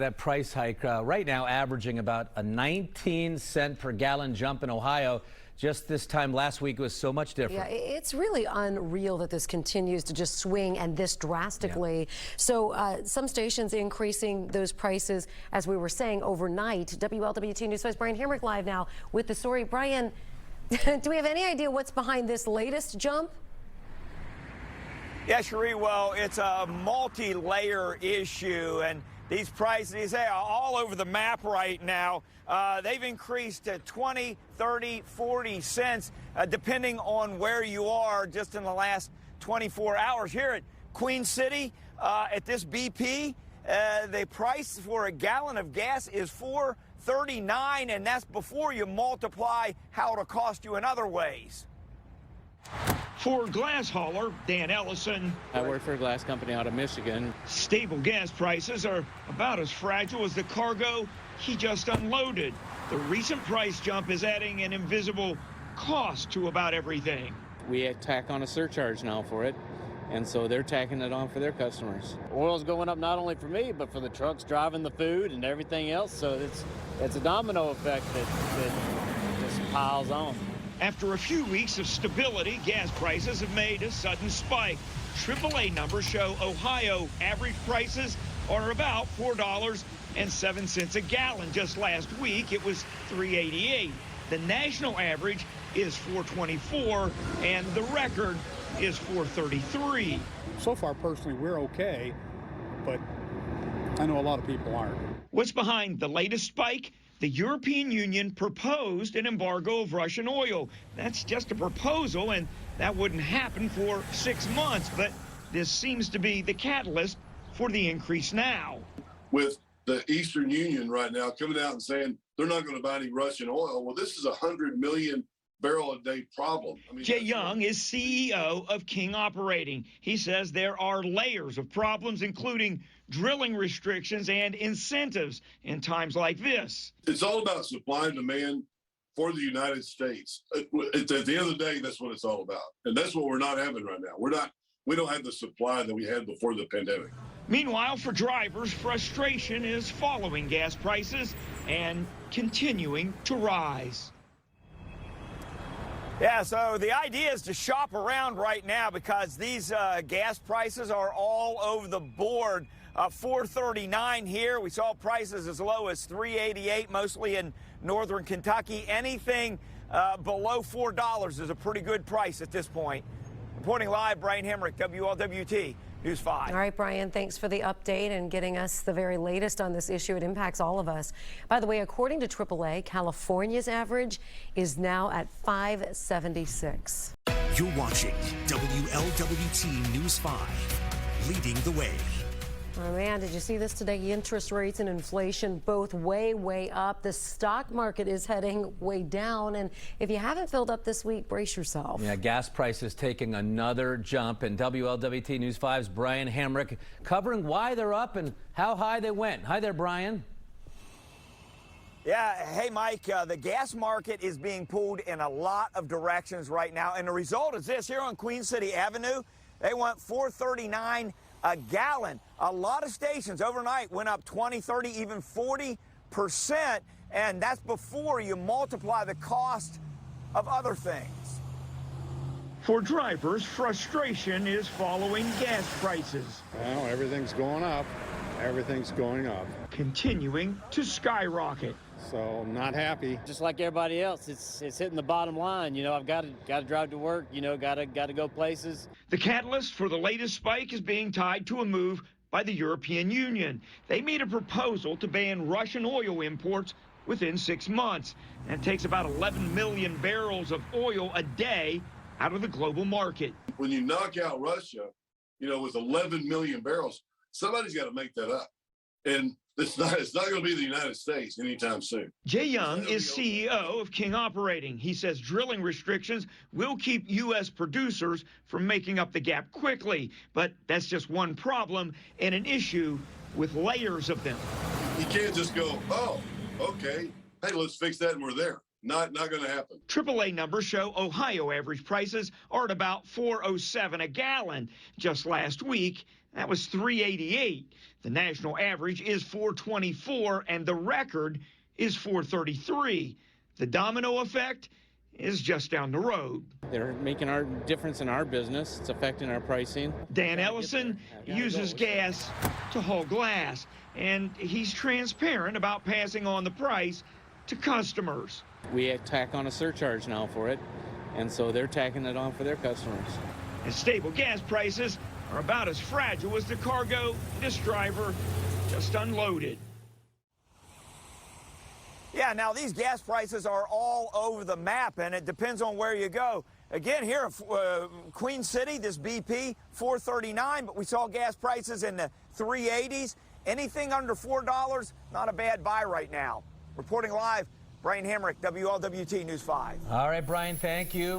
That price hike right now averaging about a 19-cent per gallon jump in Ohio. Just this time last week was so much different. Yeah, it's really unreal that this continues to just swing and this drastically. Yeah. So some stations increasing those prices, as we were saying, overnight. WLWT News 5's Brian Hamrick live now with the story. Brian, do we have any idea what's behind this latest jump? Yeah, Cherie, well, it's a multi-layer issue, and these prices, they are all over the map right now. They've increased to 20, 30, 40 cents, depending on where you are just in the last 24 hours. Here at Queen City, at this BP, the price for a gallon of gas is $4.39, and that's before you multiply how it'll cost you in other ways. For glass hauler Dan Ellison, I work for a glass company out of Michigan. Stable gas prices are about as fragile as the cargo he just unloaded. The recent price jump is adding an invisible cost to about everything. We tack on a surcharge now for it, and so they're tacking it on for their customers. Oil's going up not only for me, but for the trucks driving the food and everything else, so it's a domino effect that just piles on. After a few weeks of stability, gas prices have made a sudden spike. AAA numbers show Ohio average prices are about $4.07 a gallon. Just last week, it was $3.88. The national average is $4.24, and the record is $4.33. So far, personally, we're okay, but I know a lot of people aren't. What's behind the latest spike? The European Union proposed an embargo of Russian oil. That's just a proposal, and that wouldn't happen for 6 months. But this seems to be the catalyst for the increase now. With the Eastern Union right now coming out and saying they're not going to buy any Russian oil, well, this is a 100 million barrel a day problem. Jay Young is CEO of King Operating. He says there are layers of problems, including drilling restrictions and incentives in times like this. It's all about supply and demand for the United States. At the end of the day, that's what it's all about. And that's what we're not having right now. We don't have the supply that we had before the pandemic. Meanwhile, for drivers, frustration is following gas prices and continuing to rise. Yeah, so the idea is to shop around right now because these gas prices are all over the board. $4.39 here. We saw prices as low as $3.88, mostly in northern Kentucky. Anything below $4 is a pretty good price at this point. Reporting live, Brian Hamrick, WLWT News 5. All right, Brian, thanks for the update and getting us the very latest on this issue. It impacts all of us. By the way, according to AAA, California's average is now at $5.76. You're watching WLWT News 5, leading the way. Oh, man, did you see this today? Interest rates and inflation both way up. The stock market is heading way down. And if you haven't filled up this week, brace yourself. Yeah, gas prices taking another jump. And WLWT News 5's Brian Hamrick covering why they're up and how high they went. Hi there, Brian. Yeah, hey, Mike, the gas market is being pulled in a lot of directions right now. And the result is this. Here on Queen City Avenue, they want $4.39 a gallon. A lot of stations overnight went up 20, 30, even 40%, and that's before you multiply the cost of other things. For drivers, frustration is following gas prices. Well, everything's going up. Everything's going up. Continuing to skyrocket. So not happy. Just like everybody else, it's hitting the bottom line. You know, I've got to drive to work. You know, got to go places. The catalyst for the latest spike is being tied to a move by the European Union. They made a proposal to ban Russian oil imports within 6 months. That takes about 11 million barrels of oil a day out of the global market. When you knock out Russia, with 11 million barrels, somebody's got to make that up. And it's not going to be the United States anytime soon. Jay Young is CEO of King Operating. He says drilling restrictions will keep U.S. producers from making up the gap quickly. But that's just one problem and an issue with layers of them. You can't just go, oh, okay, hey, let's fix that and we're there. Not going to happen. AAA numbers show Ohio average prices are at about $4.07 a gallon. Just last week, That was $3.88. The national average is $4.24, and the record is $4.33. The domino effect is just down the road. They're making our difference in our business. It's affecting our pricing. Dan Ellison uses gas to haul glass, and he's transparent about passing on the price to customers. We tack on a surcharge now for it, and so they're tacking it on for their customers. And stable gas prices are about as fragile as the cargo this driver just unloaded. Yeah, now these gas prices are all over the map, and it depends on where you go. Again, here in Queen City, this BP, $4.39, but we saw gas prices in the 380s. Anything under $4, not a bad buy right now. Reporting live, Brian Hamrick, WLWT News 5. All right, Brian, thank you.